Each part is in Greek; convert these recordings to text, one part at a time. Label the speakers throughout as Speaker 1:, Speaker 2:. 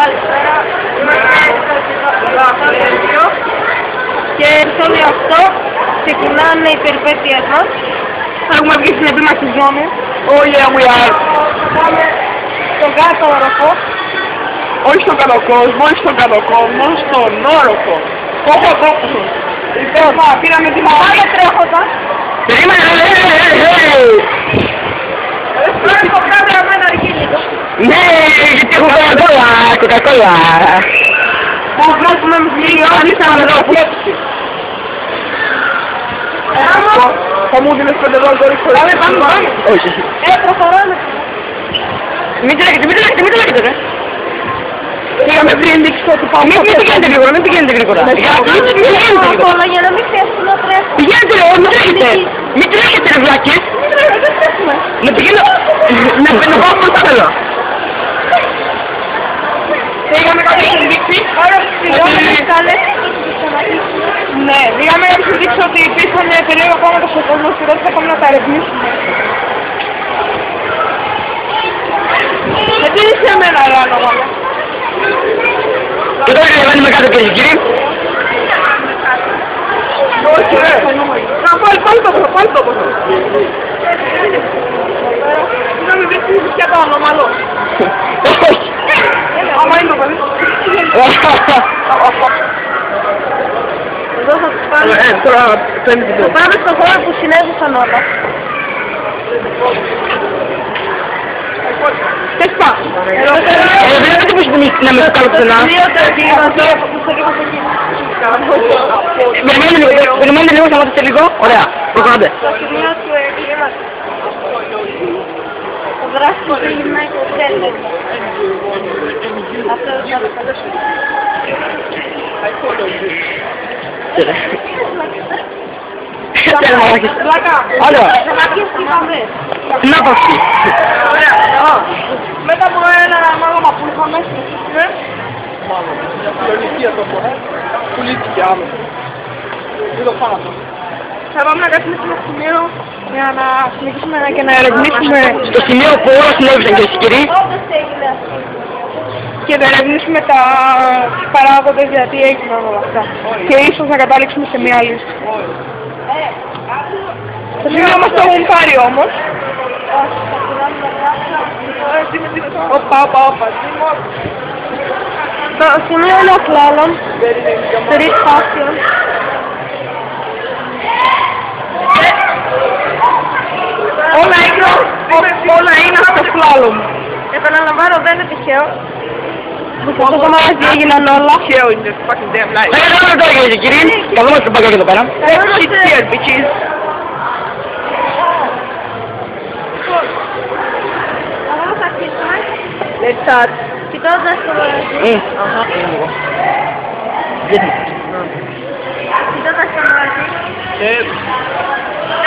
Speaker 1: Καλησπέρα. Και στο όλο αυτό ξεκινάνε οι περιπέτειες μας. Έχουμε βγει στην επίμαχη ζώνη.
Speaker 2: Oh yeah, we are.
Speaker 1: Πάμε στον κάτω όροφο.
Speaker 2: Όχι στον κάτω κόσμο, όχι στον κάτω κόσμο, στον όροφο. Κόχο κόχο. Λοιπόν, πήραμε τη μάχη.
Speaker 1: Πάμε τρέχοντα.
Speaker 2: Περίμενε,
Speaker 1: Πρέπει το κάμερα με ένα αργύλικο.
Speaker 2: ναι, γιατί έχω κοκακόλα, κοκακόλα.
Speaker 1: Που βλέπουμε με χιλιώνει σαν εδώ.
Speaker 2: Θα μου δίνεις $5 χωρίς.
Speaker 1: Πάμε.
Speaker 2: Όχι.
Speaker 1: Προχωράμε.
Speaker 2: Μην τρέχετε ρε. Πήγαμε πριν δείξω ότι πάμε. Μην πηγαίνετε γρήγορα, μην πηγαίνετε γρήγορα.
Speaker 1: Όλα για να μην πιέσουμε να τρέχουμε.
Speaker 2: Πηγαίνετε ρε, μην τρέχετε. Μην τρέχετε ρε βλάκες.
Speaker 1: Δεν τρέχουμε.
Speaker 2: Να πηγαίνω, να πάω προς τα θέλω. Πήγαμε κάποιες ενδείξεις. Ναι, πήγαμε να σας δείξω ότι υπήρχαν περίεργα πράγματα στον κόσμο και δεν θα πάμε να τα ερευνήσουμε. Γιατί είσαι εμένα ρε ανώμαλα. Και τώρα κατεβαίνουμε κάτω κύριε κύριοι. Όχι ρε. Πάλι το πόσο. Είχαμε βρει και το ανώμαλο. Όχι. Άμα είναι το παιδί.
Speaker 1: Εδώ θα τους πάμε.
Speaker 2: Τώρα φαίνεται το.
Speaker 1: Πάμε στον χώρο που συνέβησαν όλα.
Speaker 2: Πες πά. Βλέπετε πως να με κάνω πουθενά. Περιμένετε λίγο, σταματήστε λίγο. Ωραία, προχωράτε.
Speaker 1: Στο σημείο του εγκλήματος. Το δράστηκε του γυμνάκου τέλει. Αυτό θα το φαντάσω.
Speaker 2: Άλλο. Να πω αυτή.
Speaker 1: Μετά από ένα μάγωμα που είχαμε
Speaker 2: Πουλήθηκε άμεσα. Δεν το φάνα αυτό.
Speaker 1: θα πάμε να κάτσουμε στο σημείο για να συνεχίσουμε και να ερευνήσουμε
Speaker 2: Στο σημείο που όλα συνέβησαν κυρίες και κύριοι.
Speaker 1: και να ερευνήσουμε τα παράγοντες γιατί έγιναν όλα αυτά. Και ίσως να καταλήξουμε σε μια λύση. Το σημείο μας το έχουν πάρει όμως. Όπα. Το σημείο είναι ο σλάλομ, street fashion. Όλα είναι στο σλάλομ. Επαναλαμβάνω, δεν είναι τυχαίο. Αυτό το μαγαζί έγιναν όλα.
Speaker 2: Τυχαίο είναι, fucking damn life. Θα κάνουμε τώρα κυρίες και κύριοι. Θα δούμε στο παγκάκι εδώ πέρα. It's here, bitches.
Speaker 1: Εγώ θα αρχίσουμε.
Speaker 2: Let's start.
Speaker 1: Κοιτώντας το μαγαζί. Κοιτώντας το μαγαζί.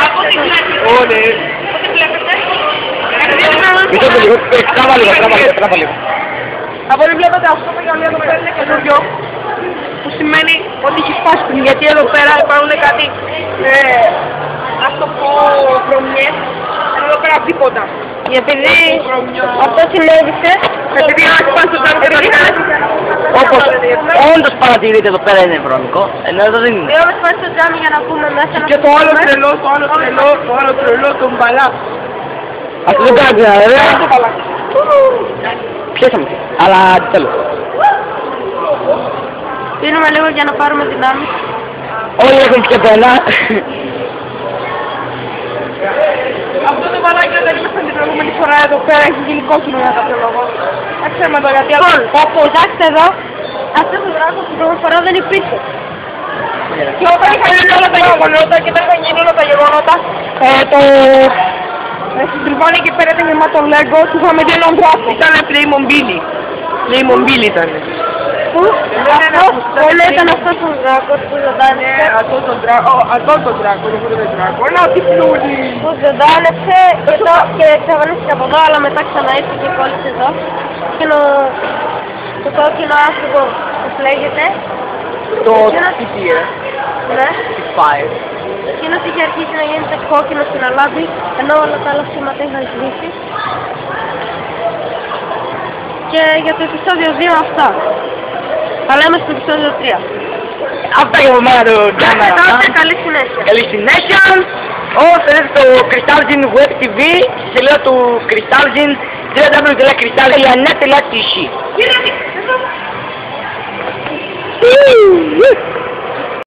Speaker 1: Από την πλάτη.
Speaker 2: Όλε.
Speaker 1: Ό,τι βλέπετε.
Speaker 2: Μισό το λίγο, τράβα λίγο.
Speaker 1: Από ό,τι βλέπετε αυτό το γυαλί εδώ πέρα είναι καινούριο. Που σημαίνει ότι έχει σπάσει πριν. Γιατί εδώ πέρα υπάρχουν κάτι, ας το πω, βρωμιές. Εδώ πέρα τίποτα. Επειδή αυτό συνέβησε. Επειδή ένα σπάσει το τζάμι και το ρίχνει.
Speaker 2: Όπως όντως παρατηρείτε εδώ πέρα είναι βρώμικο, ενώ εδώ δεν είναι.
Speaker 1: Έχουμε σπάσει το τζάμι για να πούμε μέσα να
Speaker 2: Και το άλλο τρελό, τον μπαλά. Αυτό δεν κάνει να βέβαια. Πιέσαμε, αλλά τέλος.
Speaker 1: πίνουμε λίγο για να πάρουμε δυνάμεις.
Speaker 2: Όλοι έχουν πια από ένα.
Speaker 1: Αυτό το μπαλάκι δεν ήμασταν την προηγούμενη φορά εδώ πέρα, έχει γίνει κόκκινο για κάποιο λόγο. Δεν ξέρουμε το γιατί. Κοιτάξτε εδώ, αυτός ο δράκος την προηγούμενη φορά δεν υπήρχε. Και όταν είχαν γίνει όλα τα γεγονότα και όταν είχαν γίνει όλα τα γεγονότα, στην τριβάνη εκεί πέρα ήταν γεμάτο Lego, του είχαμε δει έναν δράκο.
Speaker 2: Ήταν Playmobil ήταν.
Speaker 1: Πού? Όλο ήταν αυτός ο δράκος που ζωντάνεψε.
Speaker 2: Αυτό τον δράκο, δεν είναι δράκο. Ένα τυφλούλι.
Speaker 1: Που ζωντάνεψε και εξαφανίστηκε από εδώ, αλλά μετά ξανά ήρθε και κόλλησε εδώ. Το κόκκινο άσπρο, πώς λέγεται.
Speaker 2: Το TPS.
Speaker 1: Ναι.
Speaker 2: Fire.
Speaker 1: Εκείνος είχε αρχίσει να γίνεται κόκκινο στην αλάμπη, ενώ όλα τα άλλα σήματα είχαν σβήσει. και για το επεισόδιο 2 αυτά. Θα λέμε στο επεισόδιο 3.
Speaker 2: Αυτά για από μένα το Τζάνα.
Speaker 1: Καλή συνέχεια.
Speaker 2: Καλή συνέχεια. Όσοι θέλετε το Crystalgin Web TV, στη σελίδα του Crystalgin, www.crystalgin.net.